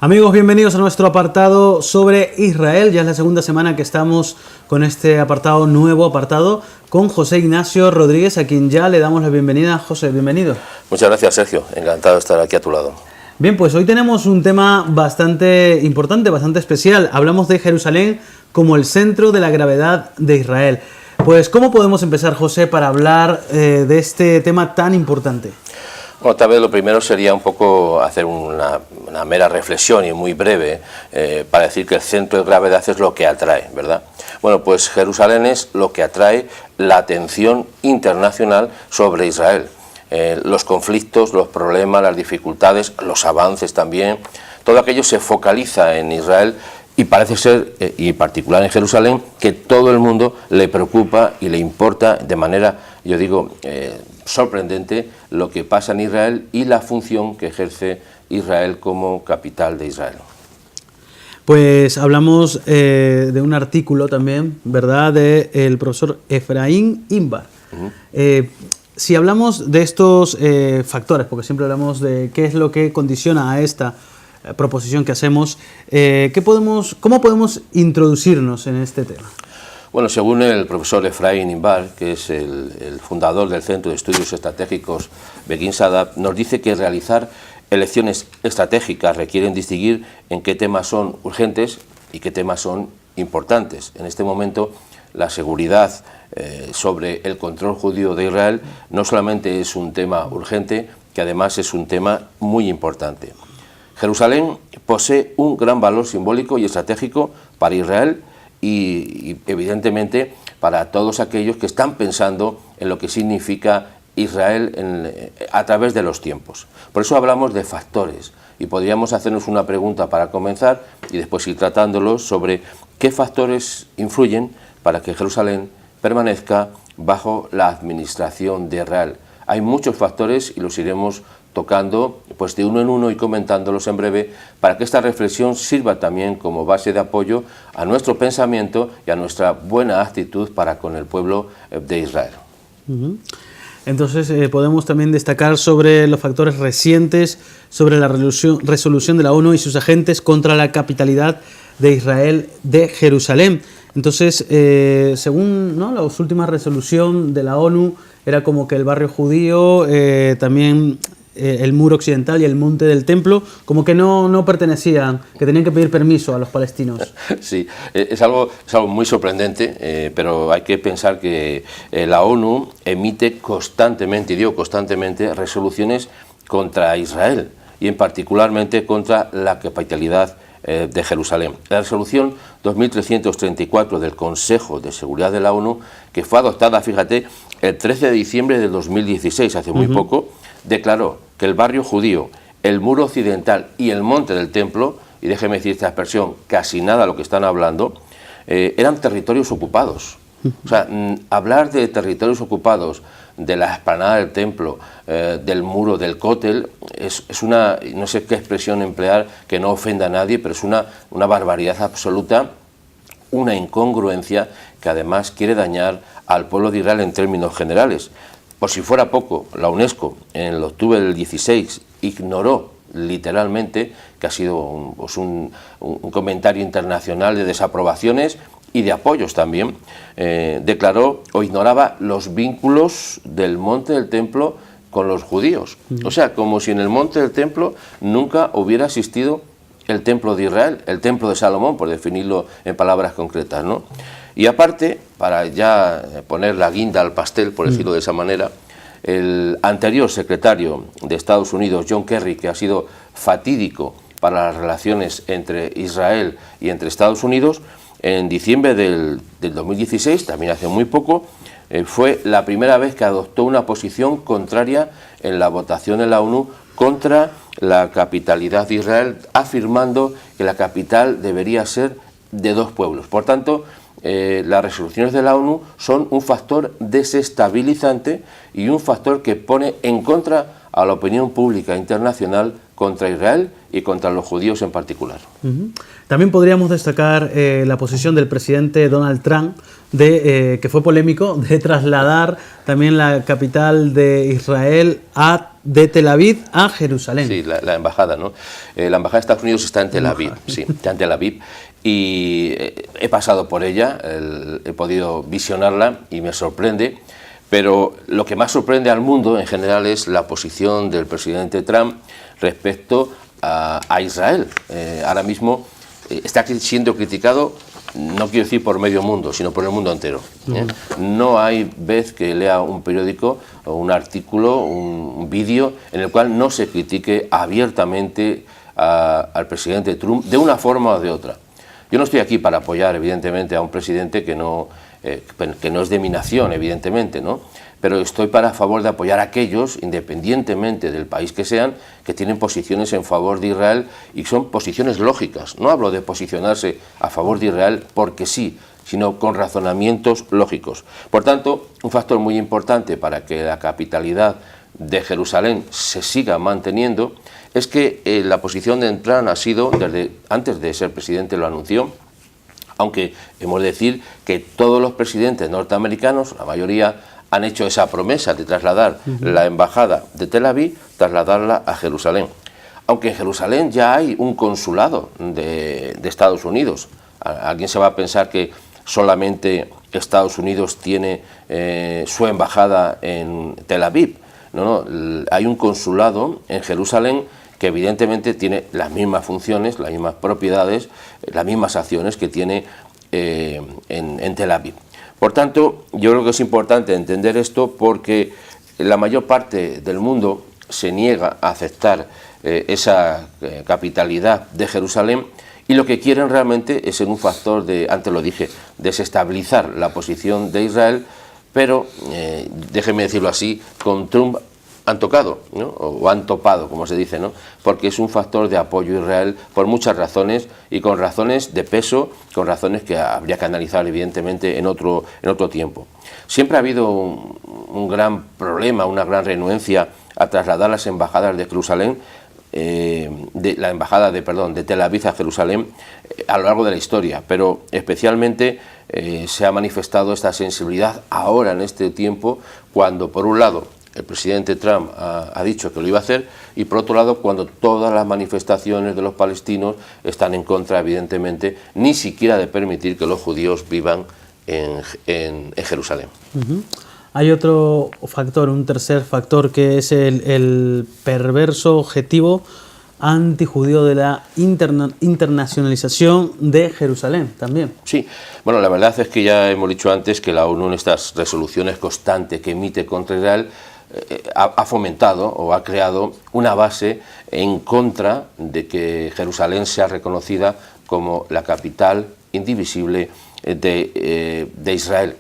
Amigos, bienvenidos a nuestro apartado sobre Israel. Ya es la segunda semana que estamos con este nuevo apartado, con José Ignacio Rodríguez, a quien ya le damos la bienvenida. José, bienvenido. Muchas gracias, Sergio. Encantado de estar aquí a tu lado. Bien, pues hoy tenemos un tema bastante importante, bastante especial. Hablamos de Jerusalén como el centro de la gravedad de Israel. Pues, ¿cómo podemos empezar, José, para hablar de este tema tan importante? Bueno, tal vez lo primero sería un poco hacer una mera reflexión y muy breve para decir que el centro de gravedad es lo que atrae, ¿verdad? Bueno, pues Jerusalén es lo que atrae la atención internacional sobre Israel. Los conflictos, los problemas, las dificultades, los avances también, todo aquello se focaliza en Israel y parece ser, y en particular en Jerusalén, que todo el mundo le preocupa y le importa de manera, yo digo, sorprendente lo que pasa en Israel y la función que ejerce Israel como capital de Israel. Pues hablamos de un artículo también, ¿verdad?, del profesor Efraín Imbar. Si hablamos de estos factores, porque siempre hablamos de qué es lo que condiciona a esta proposición que hacemos, ¿cómo podemos introducirnos en este tema? Bueno, según el profesor Efraín Imbar, que es el fundador del Centro de Estudios Estratégicos Begin Sadat, nos dice que realizar elecciones estratégicas requieren distinguir en qué temas son urgentes y qué temas son importantes. En este momento, la seguridad sobre el control judío de Israel no solamente es un tema urgente, que además es un tema muy importante. Jerusalén posee un gran valor simbólico y estratégico para Israel y evidentemente para todos aquellos que están pensando en lo que significa Israel a través de los tiempos. Por eso hablamos de factores y podríamos hacernos una pregunta para comenzar y después ir tratándolos sobre qué factores influyen para que Jerusalén permanezca bajo la administración de Israel. Hay muchos factores y los iremos tocando pues de uno en uno y comentándolos en breve para que esta reflexión sirva también como base de apoyo a nuestro pensamiento y a nuestra buena actitud para con el pueblo de Israel. Entonces podemos también destacar sobre los factores recientes, sobre la resolución de la ONU y sus agentes contra la capitalidad de Israel de Jerusalén. Entonces, según la última resolución de la ONU, era como que el barrio judío, también el muro occidental y el monte del templo, como que no pertenecían, que tenían que pedir permiso a los palestinos. Sí, es algo muy sorprendente, pero hay que pensar que la ONU emite constantemente, y digo constantemente, resoluciones contra Israel y en particularmente contra la capitalidad de Jerusalén. La resolución 2334 del Consejo de Seguridad de la ONU, que fue adoptada, fíjate, el 13 de diciembre de 2016, hace muy poco, declaró que el barrio judío, el muro occidental y el monte del templo, y déjeme decir esta expresión, casi nada de lo que están hablando, eran territorios ocupados. O sea, hablar de territorios ocupados, de la explanada del templo, del muro, del cótel, es una, no sé qué expresión emplear que no ofenda a nadie, pero es una barbaridad absoluta, una incongruencia que además quiere dañar al pueblo de Israel en términos generales. Por si fuera poco, la UNESCO en el octubre del 16 ignoró literalmente, que ha sido un comentario internacional de desaprobaciones y de apoyos también, declaró o ignoraba los vínculos del monte del templo con los judíos. O sea, como si en el monte del templo nunca hubiera existido el templo de Israel, el templo de Salomón, por definirlo en palabras concretas, ¿no? Y aparte, para ya poner la guinda al pastel, por decirlo de esa manera, el anterior secretario de Estados Unidos, John Kerry, que ha sido fatídico para las relaciones entre Israel y entre Estados Unidos, en diciembre del 2016, también hace muy poco, fue la primera vez que adoptó una posición contraria en la votación en la ONU contra la capitalidad de Israel, afirmando que la capital debería ser de dos pueblos. Por tanto, las resoluciones de la ONU son un factor desestabilizante y un factor que pone en contra a la opinión pública internacional contra Israel y contra los judíos en particular. También podríamos destacar la posición del presidente Donald Trump, que fue polémico, de trasladar también la capital de Israel a de Tel Aviv a Jerusalén. Sí, la embajada, ¿no? La embajada de Estados Unidos está en Tel Aviv, sí, está en Tel Aviv, y he pasado por ella, he podido visionarla y me sorprende, pero lo que más sorprende al mundo en general es la posición del presidente Trump respecto a Israel. Ahora mismo está siendo criticado, no quiero decir por medio mundo, sino por el mundo entero. No hay vez que lea un periódico o un artículo, un vídeo en el cual no se critique abiertamente al presidente Trump de una forma o de otra. Yo no estoy aquí para apoyar, evidentemente, a un presidente que no es de mi nación, evidentemente, ¿no? Pero estoy a favor de apoyar a aquellos, independientemente del país que sean, que tienen posiciones en favor de Israel y son posiciones lógicas. No hablo de posicionarse a favor de Israel porque sí, sino con razonamientos lógicos. Por tanto, un factor muy importante para que la capitalidad de Jerusalén se siga manteniendo es que la posición de Trump ha sido, desde antes de ser presidente lo anunció, aunque hemos de decir que todos los presidentes norteamericanos, la mayoría, han hecho esa promesa de trasladar la embajada de Tel Aviv, trasladarla a Jerusalén. Aunque en Jerusalén ya hay un consulado de Estados Unidos. Alguien se va a pensar que solamente Estados Unidos tiene su embajada en Tel Aviv. No, hay un consulado en Jerusalén que evidentemente tiene las mismas funciones, las mismas propiedades, las mismas acciones que tiene en Tel Aviv. Por tanto, yo creo que es importante entender esto porque la mayor parte del mundo se niega a aceptar esa capitalidad de Jerusalén y lo que quieren realmente es en un factor de, antes lo dije, desestabilizar la posición de Israel, pero, déjenme decirlo así, con Trump han tocado, ¿no? O han topado, como se dice, ¿no? Porque es un factor de apoyo a Israel por muchas razones y con razones de peso, con razones que habría que analizar evidentemente en otro tiempo. Siempre ha habido un gran problema, una gran renuencia a trasladar las embajadas de Jerusalén, la embajada de Tel Aviv a Jerusalén a lo largo de la historia, pero especialmente se ha manifestado esta sensibilidad ahora en este tiempo cuando por un lado el presidente Trump ha dicho que lo iba a hacer y por otro lado cuando todas las manifestaciones de los palestinos están en contra evidentemente ni siquiera de permitir que los judíos vivan en Jerusalén. Hay otro factor, un tercer factor que es el perverso objetivo antijudío de la internacionalización de Jerusalén también. Sí, bueno, la verdad es que ya hemos dicho antes que la ONU en estas resoluciones constantes que emite contra Israel ha fomentado o ha creado una base en contra de que Jerusalén sea reconocida como la capital indivisible de Israel.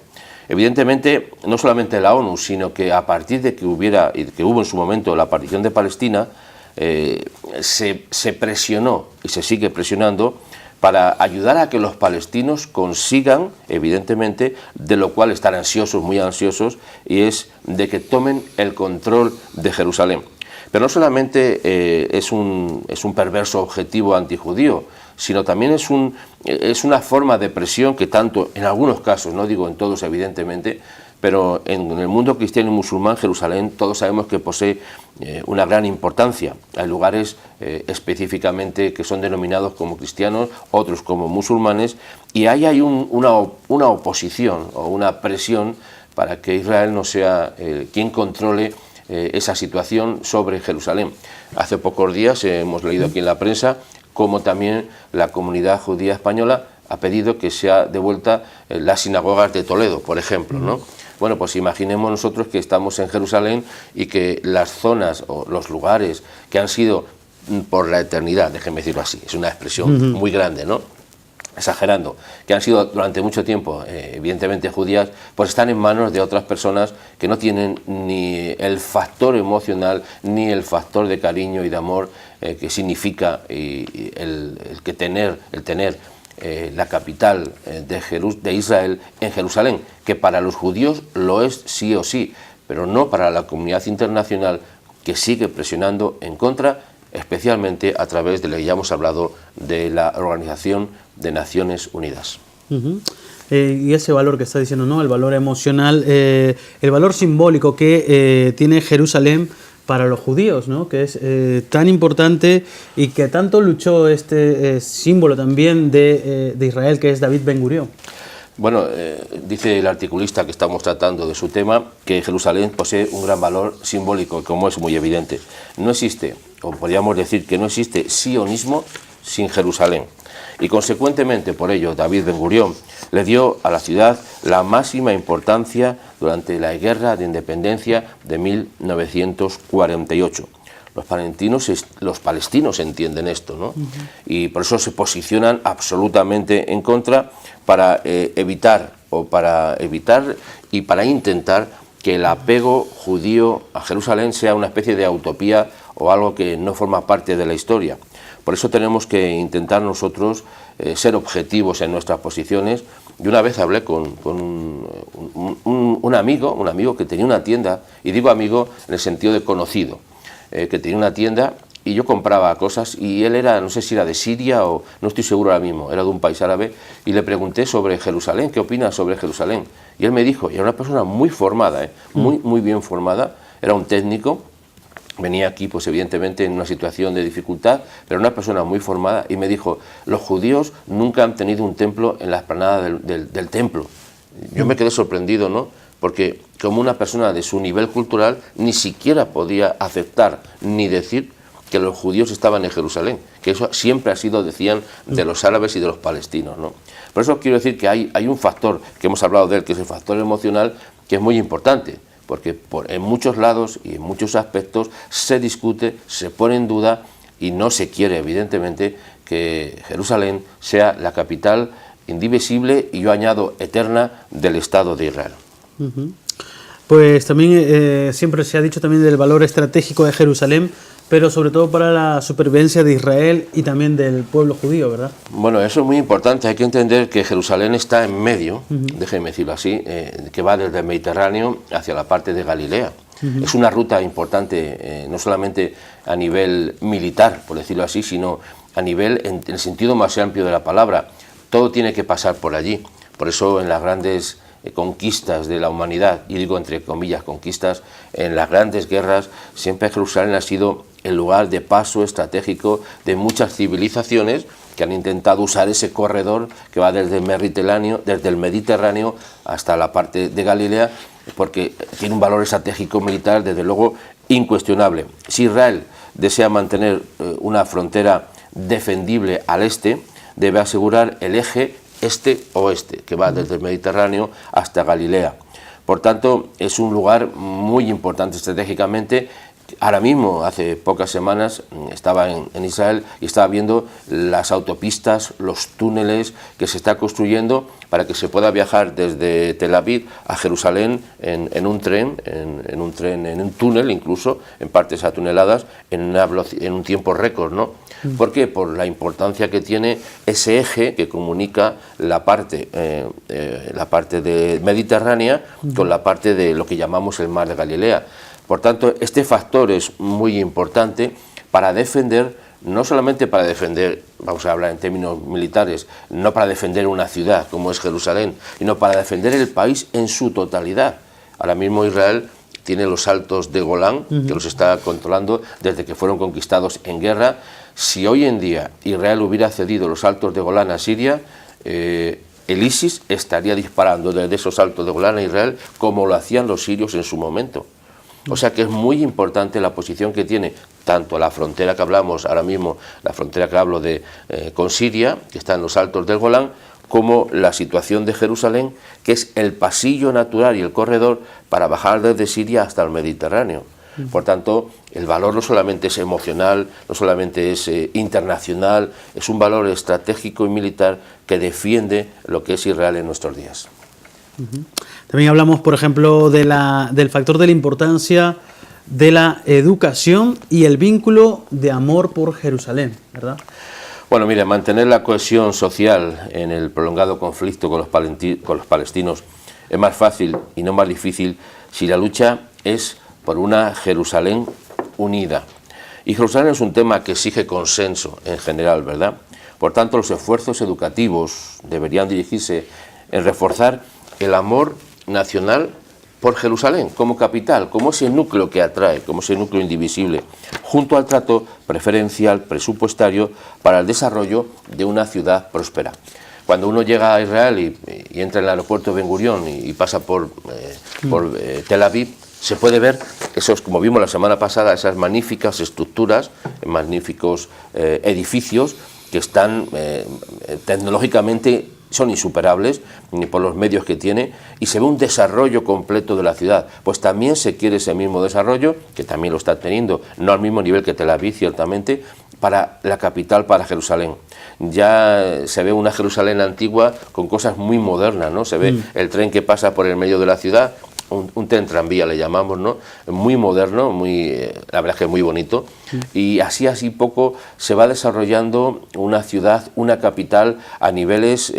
Evidentemente, no solamente la ONU, sino que a partir de que hubo en su momento la partición de Palestina, se presionó y se sigue presionando para ayudar a que los palestinos consigan, evidentemente, de lo cual están ansiosos, muy ansiosos, y es de que tomen el control de Jerusalén. Pero no solamente es un perverso objetivo antijudío, sino también es una forma de presión que tanto, en algunos casos, no digo en todos evidentemente, pero en el mundo cristiano y musulmán, Jerusalén, todos sabemos que posee una gran importancia. Hay lugares específicamente que son denominados como cristianos, otros como musulmanes, y ahí hay una oposición o una presión para que Israel no sea quien controle esa situación sobre Jerusalén. Hace pocos días hemos leído aquí en la prensa cómo también la comunidad judía española ha pedido que sea devuelta las sinagogas de Toledo, por ejemplo, ¿no? Bueno, pues imaginemos nosotros que estamos en Jerusalén y que las zonas o los lugares que han sido por la eternidad, déjenme decirlo así, es una expresión muy grande, ¿no? Exagerando, que han sido durante mucho tiempo evidentemente judías, pues están en manos de otras personas que no tienen ni el factor emocional ni el factor de cariño y de amor que significa el tener la capital de Israel en Jerusalén, que para los judíos lo es sí o sí, pero no para la comunidad internacional que sigue presionando en contra, especialmente a través de lo que ya hemos hablado de la Organización de Naciones Unidas. Y ese valor que está diciendo, ¿no? El valor emocional, el valor simbólico que tiene Jerusalén para los judíos, ¿no? Que es tan importante y que tanto luchó este símbolo también de Israel, que es David Ben Gurión. Bueno, dice el articulista que estamos tratando de su tema que Jerusalén posee un gran valor simbólico, como es muy evidente. No existe, o podríamos decir que no existe sionismo sin Jerusalén. Y consecuentemente por ello David Ben Gurión le dio a la ciudad la máxima importancia durante la guerra de independencia de 1948. Los palestinos entienden esto, ¿no? Y por eso se posicionan absolutamente en contra para evitar y para intentar que el apego judío a Jerusalén sea una especie de utopía o algo que no forma parte de la historia. Por eso tenemos que intentar nosotros ser objetivos en nuestras posiciones. Y una vez hablé con un amigo que tenía una tienda, y digo amigo en el sentido de conocido, que tenía una tienda y yo compraba cosas y él era, no sé si era de Siria o no estoy seguro ahora mismo, era de un país árabe, y le pregunté sobre Jerusalén, ¿qué opina sobre Jerusalén? Y él me dijo, y era una persona muy formada, muy bien formada, era un técnico, venía aquí pues evidentemente en una situación de dificultad, pero una persona muy formada, y me dijo, los judíos nunca han tenido un templo en la explanada del templo. Yo me quedé sorprendido, ¿no? Porque como una persona de su nivel cultural ni siquiera podía aceptar ni decir que los judíos estaban en Jerusalén, que eso siempre ha sido, decían, de los árabes y de los palestinos, ¿no? Por eso quiero decir que hay un factor, que hemos hablado de él, que es el factor emocional, que es muy importante, porque en muchos lados y en muchos aspectos se discute, se pone en duda y no se quiere, evidentemente, que Jerusalén sea la capital indivisible y yo añado eterna del Estado de Israel. Pues también siempre se ha dicho también del valor estratégico de Jerusalén, pero sobre todo para la supervivencia de Israel y también del pueblo judío, ¿verdad? Bueno, eso es muy importante. Hay que entender que Jerusalén está en medio, déjeme decirlo así, que va desde el Mediterráneo hacia la parte de Galilea. Es una ruta importante, no solamente a nivel militar, por decirlo así, sino a nivel, en el sentido más amplio de la palabra. Todo tiene que pasar por allí. Por eso en las grandes conquistas de la humanidad, y digo entre comillas conquistas, en las grandes guerras, siempre Jerusalén ha sido el lugar de paso estratégico de muchas civilizaciones que han intentado usar ese corredor que va desde el Mediterráneo hasta la parte de Galilea, porque tiene un valor estratégico militar, desde luego, incuestionable. Si Israel desea mantener una frontera defendible al este, debe asegurar el eje este-oeste, que va desde el Mediterráneo hasta Galilea. Por tanto, es un lugar muy importante estratégicamente. Ahora mismo, hace pocas semanas, estaba en Israel y estaba viendo las autopistas, los túneles que se está construyendo para que se pueda viajar desde Tel Aviv a Jerusalén en un túnel, incluso, en partes atuneladas, en un tiempo récord, ¿no? ¿Por qué? Por la importancia que tiene ese eje que comunica la parte mediterránea con la parte de lo que llamamos el mar de Galilea. Por tanto, este factor es muy importante para defender, no solamente para defender, vamos a hablar en términos militares, no para defender una ciudad como es Jerusalén, sino para defender el país en su totalidad. Ahora mismo Israel tiene los altos de Golán, que los está controlando desde que fueron conquistados en guerra. Si hoy en día Israel hubiera cedido los altos de Golán a Siria, el ISIS estaría disparando desde esos altos de Golán a Israel como lo hacían los sirios en su momento. O sea que es muy importante la posición que tiene tanto la frontera que hablamos ahora mismo, la frontera que hablo con Siria, que está en los altos del Golán, como la situación de Jerusalén, que es el pasillo natural y el corredor para bajar desde Siria hasta el Mediterráneo. Por tanto, el valor no solamente es emocional, no solamente es internacional, es un valor estratégico y militar que defiende lo que es Israel en nuestros días. También hablamos, por ejemplo, del factor de la importancia de la educación y el vínculo de amor por Jerusalén, ¿verdad? Bueno, mire, mantener la cohesión social en el prolongado conflicto con los palestinos es más fácil y no más difícil si la lucha es por una Jerusalén unida. Y Jerusalén es un tema que exige consenso en general, ¿verdad? Por tanto, los esfuerzos educativos deberían dirigirse en reforzar el amor nacional por Jerusalén como capital, como ese núcleo que atrae, como ese núcleo indivisible, junto al trato preferencial presupuestario para el desarrollo de una ciudad próspera. Cuando uno llega a Israel y entra en el aeropuerto Ben Gurión y pasa por Tel Aviv, se puede ver esos, como vimos la semana pasada, esas magníficas estructuras, magníficos edificios que están tecnológicamente son insuperables por los medios que tiene, y se ve un desarrollo completo de la ciudad. Pues también se quiere ese mismo desarrollo, que también lo está teniendo, no al mismo nivel que Tel Aviv, ciertamente, para la capital, para Jerusalén. Ya se ve una Jerusalén antigua con cosas muy modernas, ¿no? Se ve el tren que pasa por el medio de la ciudad, un tren tranvía le llamamos, ¿no? Muy moderno, la verdad es que muy bonito, y así poco se va desarrollando una ciudad, una capital a niveles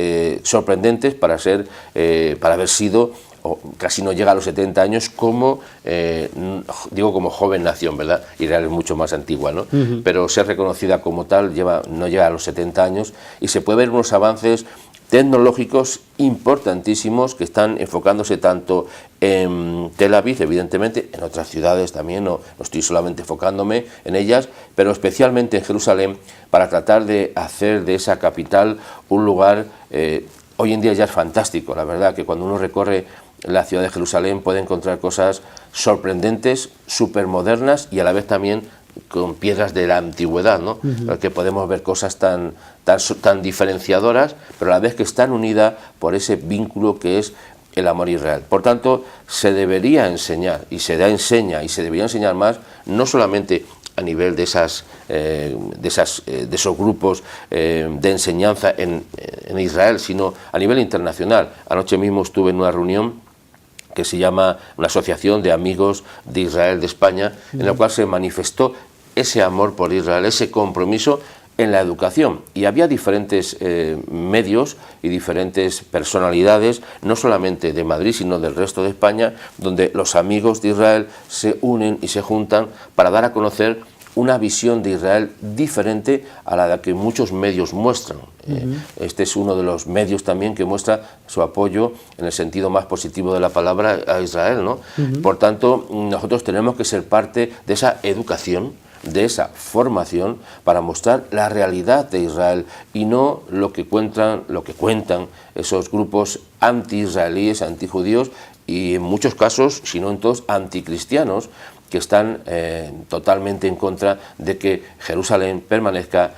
sorprendentes para haber sido, casi no llega a los 70 años como, digo como joven nación, ¿verdad? Israel es mucho más antigua, ¿no? Pero ser reconocida como tal no llega a los 70 años, y se puede ver unos avances tecnológicos importantísimos que están enfocándose tanto en Tel Aviv, evidentemente, en otras ciudades también, no estoy solamente enfocándome en ellas, pero especialmente en Jerusalén, para tratar de hacer de esa capital un lugar, hoy en día ya es fantástico, la verdad, que cuando uno recorre la ciudad de Jerusalén puede encontrar cosas sorprendentes, supermodernas y a la vez también con piedras de la antigüedad, ¿no? Que podemos ver cosas tan diferenciadoras, pero a la vez que están unidas por ese vínculo que es el amor a Israel. Por tanto, se debería enseñar, y se enseña, y se debería enseñar más, no solamente a nivel de esos grupos de enseñanza en Israel, sino a nivel internacional. Anoche mismo estuve en una reunión que se llama una asociación de amigos de Israel de España, en la cual se manifestó ese amor por Israel, ese compromiso en la educación. Y había diferentes medios y diferentes personalidades, no solamente de Madrid, sino del resto de España, donde los amigos de Israel se unen y se juntan para dar a conocer una visión de Israel diferente a la que muchos medios muestran. Este es uno de los medios también que muestra su apoyo en el sentido más positivo de la palabra a Israel, ¿no? Por tanto, nosotros tenemos que ser parte de esa educación, de esa formación, para mostrar la realidad de Israel y no lo que cuentan esos grupos anti-israelíes, anti-judíos y en muchos casos, si no en todos, anticristianos, que están totalmente en contra de que Jerusalén permanezca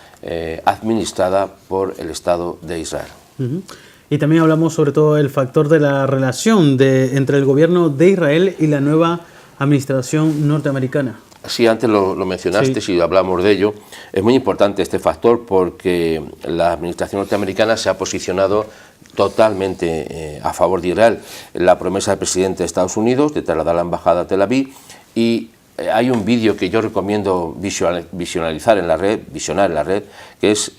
administrada por el Estado de Israel. Y también hablamos sobre todo del factor de la relación entre el gobierno de Israel y la nueva administración norteamericana. Sí, antes lo mencionaste, sí. Y hablamos de ello. Es muy importante este factor porque la administración norteamericana se ha posicionado totalmente a favor de Israel. La promesa del presidente de Estados Unidos de trasladar la embajada a Tel Aviv, y hay un vídeo que yo recomiendo visionar en la red, que es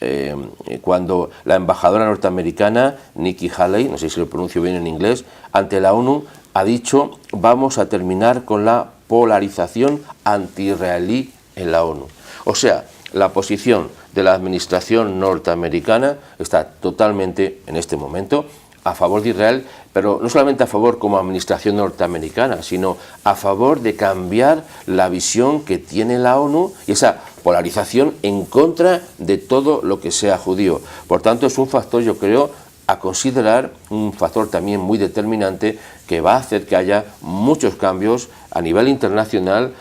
cuando la embajadora norteamericana, Nikki Haley, no sé si lo pronuncio bien en inglés, ante la ONU ha dicho: vamos a terminar con la polarización anti-israelí en la ONU. O sea, la posición de la administración norteamericana está totalmente, en este momento, a favor de Israel, pero no solamente a favor como administración norteamericana, sino a favor de cambiar la visión que tiene la ONU y esa polarización en contra de todo lo que sea judío. Por tanto, es un factor, yo creo, a considerar, un factor también muy determinante que va a hacer que haya muchos cambios a nivel internacional,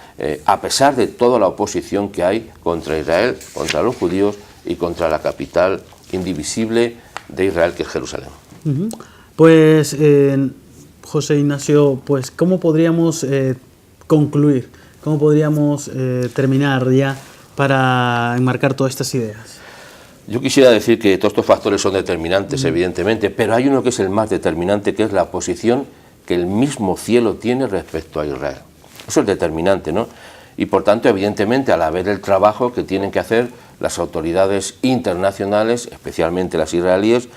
a pesar de toda la oposición que hay contra Israel, contra los judíos y contra la capital indivisible de Israel, que es Jerusalén. Pues, José Ignacio, pues, ¿cómo podríamos concluir? ¿Cómo podríamos terminar ya para enmarcar todas estas ideas? Yo quisiera decir que todos estos factores son determinantes, evidentemente, pero hay uno que es el más determinante, que es la posición que el mismo cielo tiene respecto a Israel. Eso es determinante, ¿no? Y por tanto, evidentemente, a la vez del trabajo que tienen que hacer las autoridades internacionales, especialmente las israelíes,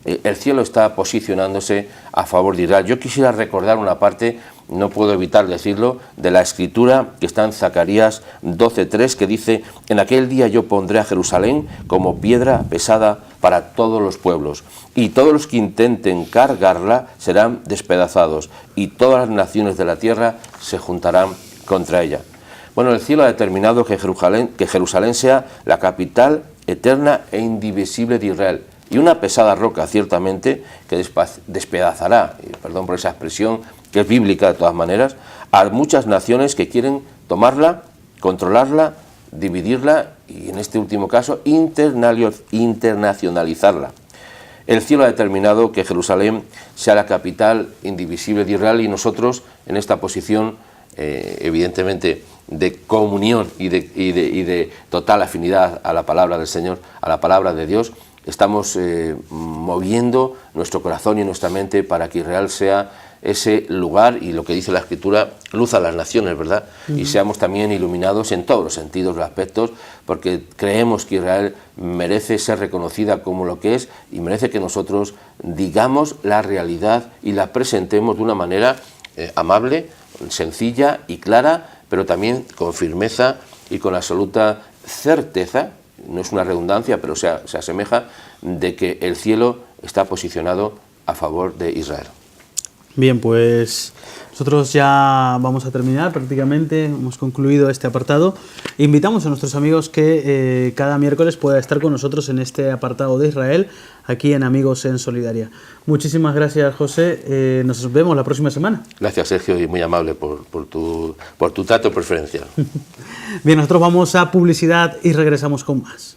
el cielo está posicionándose a favor de Israel. Yo quisiera recordar una parte no puedo evitar decirlo, de la escritura que está en Zacarías 12:3, que dice: en aquel día yo pondré a Jerusalén como piedra pesada para todos los pueblos, y todos los que intenten cargarla serán despedazados, y todas las naciones de la tierra se juntarán contra ella. Bueno, el cielo ha determinado que Jerusalén sea la capital eterna e indivisible de Israel, y una pesada roca, ciertamente, que despedazará, perdón por esa expresión, que es bíblica de todas maneras, a muchas naciones que quieren tomarla, controlarla, dividirla y, en este último caso, internacionalizarla. El cielo ha determinado que Jerusalén sea la capital indivisible de Israel, y nosotros, en esta posición, evidentemente, de comunión y de total afinidad a la palabra del Señor, a la palabra de Dios, estamos moviendo nuestro corazón y nuestra mente para que Israel sea ese lugar, y lo que dice la Escritura, luz a las naciones, ¿verdad? Y seamos también iluminados en todos los sentidos, los aspectos, porque creemos que Israel merece ser reconocida como lo que es, y merece que nosotros digamos la realidad y la presentemos de una manera amable, sencilla y clara, pero también con firmeza y con absoluta certeza, no es una redundancia, pero se asemeja, de que el cielo está posicionado a favor de Israel. Bien, pues nosotros ya vamos a terminar prácticamente, hemos concluido este apartado. Invitamos a nuestros amigos que cada miércoles pueda estar con nosotros en este apartado de Israel, aquí en Amigos en Solidaria. Muchísimas gracias, José, nos vemos la próxima semana. Gracias, Sergio, y muy amable por tu trato preferencial. Bien, nosotros vamos a publicidad y regresamos con más.